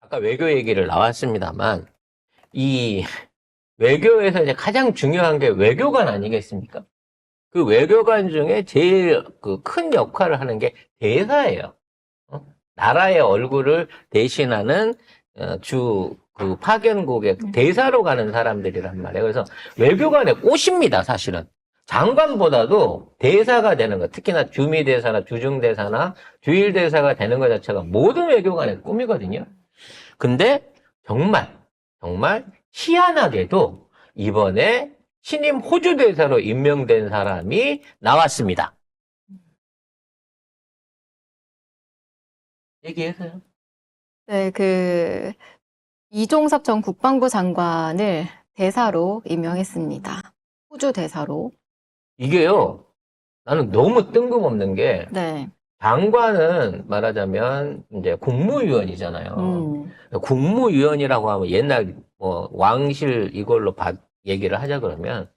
아까 외교 얘기를 나왔습니다만, 이 외교에서 이제 가장 중요한 게 외교관 아니겠습니까? 그 외교관 중에 제일 그 큰 역할을 하는 게 대사예요. 나라의 얼굴을 대신하는 그 파견국의 대사로 가는 사람들이란 말이에요. 그래서 외교관의 꽃입니다, 사실은. 장관보다도 대사가 되는 거, 특히나 주미대사나 주중대사나 주일대사가 되는 것 자체가 모든 외교관의 꿈이거든요. 근데 정말 희한하게도 이번에 신임 호주 대사로 임명된 사람이 나왔습니다. 얘기해서요. 네, 이종섭 전 국방부 장관을 대사로 임명했습니다. 호주 대사로. 이게요, 나는 너무 뜬금없는 게, 네. 장관은 말하자면 이제 국무위원이잖아요. 국무위원이라고 하면 옛날 뭐 왕실 이걸로 얘기를 하자 그러면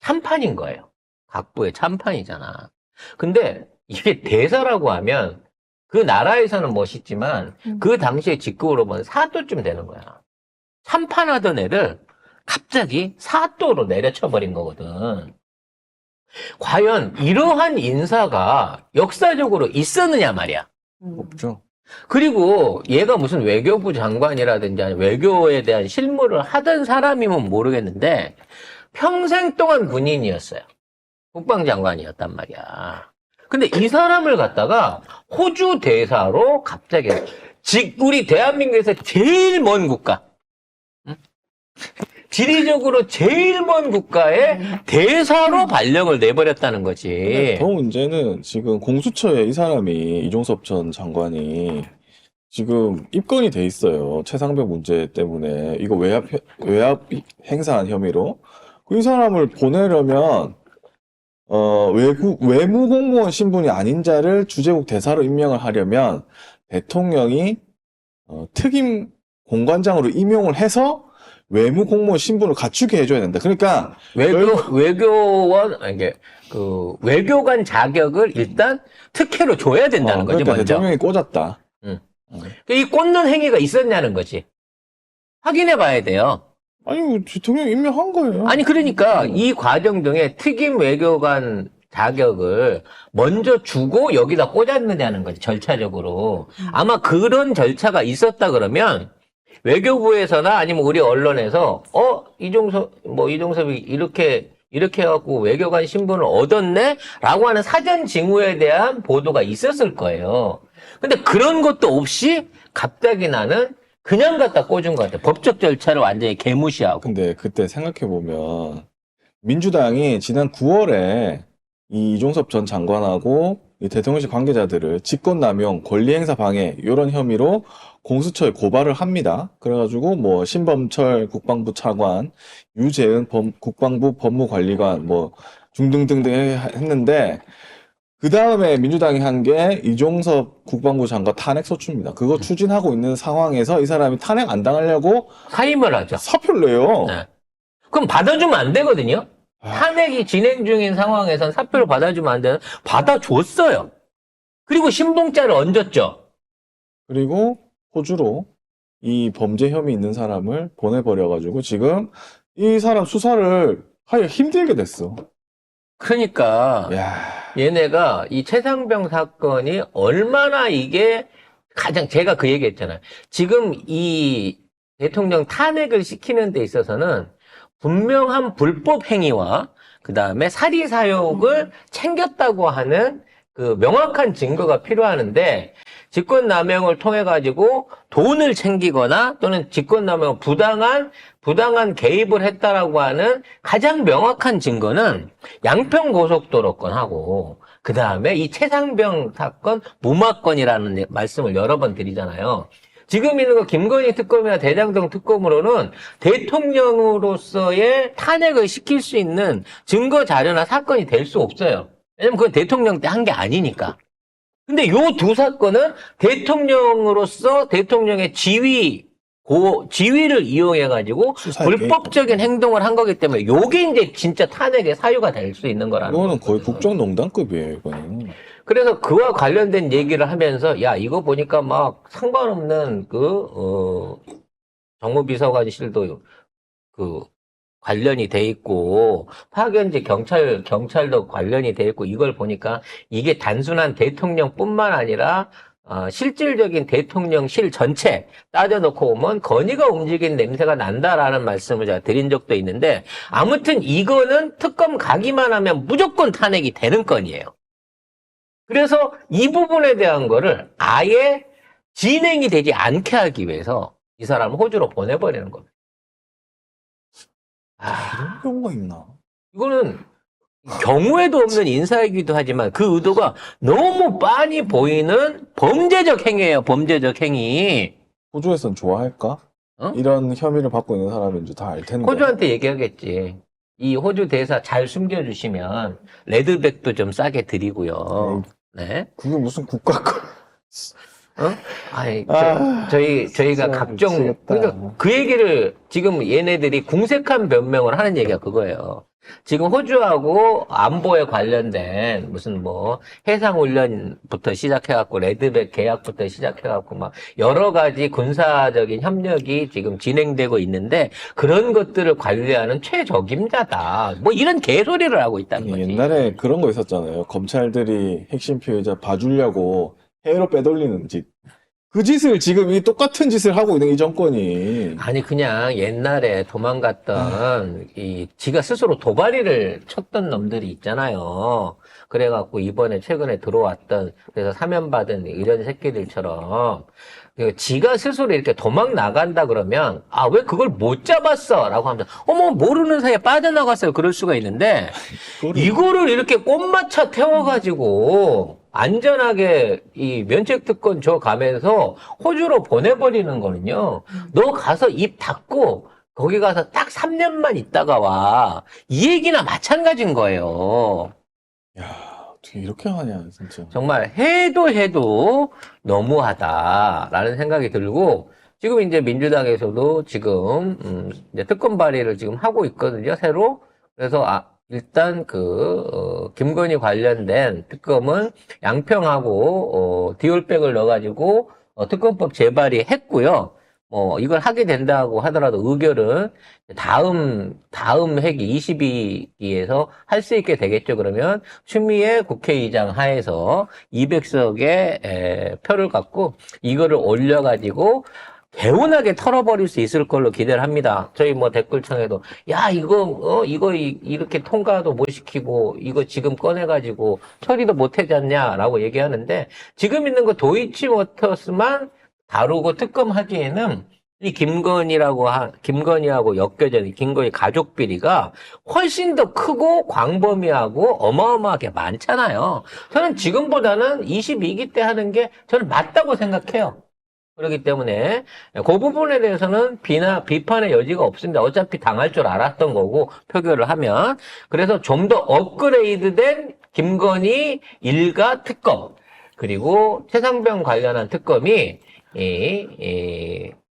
참판인 거예요. 각부의 참판이잖아. 근데 이게 대사라고 하면 그 나라에서는 멋있지만 그 당시에 직급으로 보면 사또쯤 되는 거야. 참판하던 애를 갑자기 사또로 내려쳐버린 거거든. 과연 이러한 인사가 역사적으로 있었느냐 말이야. 없죠. 그리고 얘가 무슨 외교부 장관이라든지 아니 외교에 대한 실무를 하던 사람이면 모르겠는데 평생 동안 군인이었어요. 국방장관이었단 말이야. 근데 이 사람을 갖다가 호주 대사로 갑자기 우리 대한민국에서 제일 먼 국가, 지리적으로 제일 먼 국가에 대사로 발령을 내버렸다는 거지. 더 문제는 지금 공수처에 이 사람이 이종섭 전 장관이 지금 입건이 돼 있어요. 최상병 문제 때문에 이거 외압 행사한 혐의로 이 사람을 보내려면 외무 공무원 신분이 아닌 자를 주재국 대사로 임명을 하려면 대통령이 특임 공관장으로 임용을 해서 외무 공무원 신분을 갖추게 해줘야 된다. 그러니까 외교원 이게 외교관 자격을 일단 특혜로 줘야 된다는 거지 그러니까 먼저. 대통령이 꽂았다. 이 꽂는 행위가 있었냐는 거지. 확인해 봐야 돼요. 아니 대통령이 임명한 거예요. 아니 그러니까 이 과정 중에 특임 외교관 자격을 먼저 주고 여기다 꽂았느냐는 거지 절차적으로. 아마 그런 절차가 있었다 그러면 외교부에서나 아니면 우리 언론에서 이종섭이 이렇게 해갖고 외교관 신분을 얻었네? 라고 하는 사전 징후에 대한 보도가 있었을 거예요. 근데 그런 것도 없이 갑자기 나는 그냥 갖다 꽂은 것 같아. 법적 절차를 완전히 개무시하고. 근데 그때 생각해보면 민주당이 지난 9월에 이 이종섭 전 장관하고 이 대통령실 관계자들을 직권남용, 권리행사 방해 이런 혐의로 공수처에 고발을 합니다. 그래가지고 뭐 신범철 국방부 차관, 유재은 국방부 법무관리관 뭐 중등등등 했는데 그 다음에 민주당이 한 게 이종섭 국방부 장관 탄핵 소추입니다. 그거 추진하고 있는 상황에서 이 사람이 탄핵 안 당하려고 사임을 하죠. 사표를 내요. 네. 그럼 받아주면 안 되거든요. 탄핵이 진행 중인 상황에선 사표를 받아주면 안 되는, 받아줬어요. 그리고 신봉자를 얹었죠. 그리고 호주로 이 범죄 혐의 있는 사람을 보내버려가지고 지금 이 사람 수사를 하기 힘들게 됐어. 그러니까 야, 얘네가 이 최상병 사건이 얼마나 이게 가장 제가 그 얘기했잖아요. 지금 이 대통령 탄핵을 시키는 데 있어서는 분명한 불법 행위와 그 다음에 사리 사욕을 챙겼다고 하는 그 명확한 증거가 필요하는데 직권남용을 통해 가지고 돈을 챙기거나 또는 직권남용 부당한 개입을 했다라고 하는 가장 명확한 증거는 양평 고속도로 건하고 그 다음에 이 최상병 사건 무마건이라는 말씀을 여러 번 드리잖아요. 지금 있는 거 김건희 특검이나 대장동 특검으로는 대통령으로서의 탄핵을 시킬 수 있는 증거 자료나 사건이 될 수 없어요. 왜냐면 그건 대통령 때 한 게 아니니까. 근데 요 두 사건은 대통령으로서 대통령의 지위를 이용해가지고 불법적인 행동을 한 거기 때문에 요게 이제 진짜 탄핵의 사유가 될 수 있는 거라는 이거는 거거든요. 거의 국정농단급이에요, 이거는. 그래서 그와 관련된 얘기를 하면서, 야, 이거 보니까 막 상관없는 정무비서관실도 관련이 돼 있고, 파견지 경찰도 관련이 돼 있고, 이걸 보니까 이게 단순한 대통령뿐만 아니라, 실질적인 대통령실 전체 따져놓고 보면 건의가 움직인 냄새가 난다라는 말씀을 제가 드린 적도 있는데, 아무튼 이거는 특검 가기만 하면 무조건 탄핵이 되는 건이에요. 그래서 이 부분에 대한 거를 아예 진행이 되지 않게 하기 위해서 이 사람을 호주로 보내버리는 겁니다. 이런 경우가 있나? 이거는 경우에도 없는 인사이기도 하지만 그 의도가 너무 빤히 보이는 범죄적 행위예요. 범죄적 행위. 호주에선 좋아할까? 어? 이런 혐의를 받고 있는 사람인 줄 다 알 텐데. 호주한테 얘기하겠지. 이 호주 대사 잘 숨겨주시면 레드백도 좀 싸게 드리고요. 네. 그게 무슨 국가 거. 아니, 저희가 진짜 각종, 미치겠다. 그러니까 그 얘기를 지금 얘네들이 궁색한 변명을 하는 얘기가 그거예요. 지금 호주하고 안보에 관련된 무슨 뭐 해상훈련부터 시작해갖고 레드백 계약부터 시작해갖고 막 여러 가지 군사적인 협력이 지금 진행되고 있는데 그런 것들을 관리하는 최적임자다. 뭐 이런 개소리를 하고 있다는 거지. 옛날에 그런 거 있었잖아요. 검찰들이 핵심 피해자 봐주려고 해외로 빼돌리는 짓. 그 짓을 지금 이 똑같은 짓을 하고 있는 이 정권이. 아니 그냥 옛날에 도망갔던 지가 스스로 도발이를 쳤던 놈들이 있잖아요. 그래갖고 이번에 최근에 들어왔던 그래서 사면받은 이런 새끼들처럼 지가 스스로 이렇게 도망 나간다 그러면 왜 그걸 못 잡았어라고 하면 어머 모르는 사이에 빠져나갔어요. 그럴 수가 있는데 이거를 이렇게 꼽맞춰 태워가지고 안전하게 이 면책특권 줘 가면서 호주로 보내버리는 거는요. 너 가서 입 닫고 거기 가서 딱 3년만 있다가 와. 이 얘기나 마찬가지인 거예요. 야, 어떻게 이렇게 하냐, 진짜. 정말 해도 너무하다라는 생각이 들고 지금 이제 민주당에서도 지금 이제 특검 발의를 지금 하고 있거든요. 새로. 그래서 일단 김건희 관련된 특검은 양평하고 디올백을 넣어가지고 특검법 재발의했고요. 이걸 하게 된다고 하더라도 의결은 다음 회기 22기에서 할 수 있게 되겠죠. 그러면 추미애 국회의장 하에서 200석의 표를 갖고 이거를 올려가지고 개운하게 털어버릴 수 있을 걸로 기대를 합니다. 저희 댓글창에도 이거 이렇게 통과도 못 시키고 이거 지금 꺼내가지고 처리도 못 해줬냐라고 얘기하는데 지금 있는 거 도이치모터스만 다루고 특검하기에는 이 김건희하고 엮여져 김건희 가족 비리가 훨씬 더 크고 광범위하고 어마어마하게 많잖아요. 저는 지금보다는 22기 때 하는 게 저는 맞다고 생각해요. 그렇기 때문에 그 부분에 대해서는 비판의 여지가 없습니다. 어차피 당할 줄 알았던 거고 표결을 하면. 그래서 좀 더 업그레이드된 김건희 일가 특검 그리고 최상병 관련한 특검이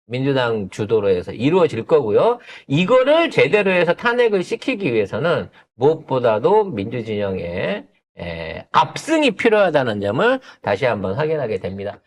민주당 주도로 해서 이루어질 거고요. 이거를 제대로 해서 탄핵을 시키기 위해서는 무엇보다도 민주진영의 압승이 필요하다는 점을 다시 한번 확인하게 됩니다.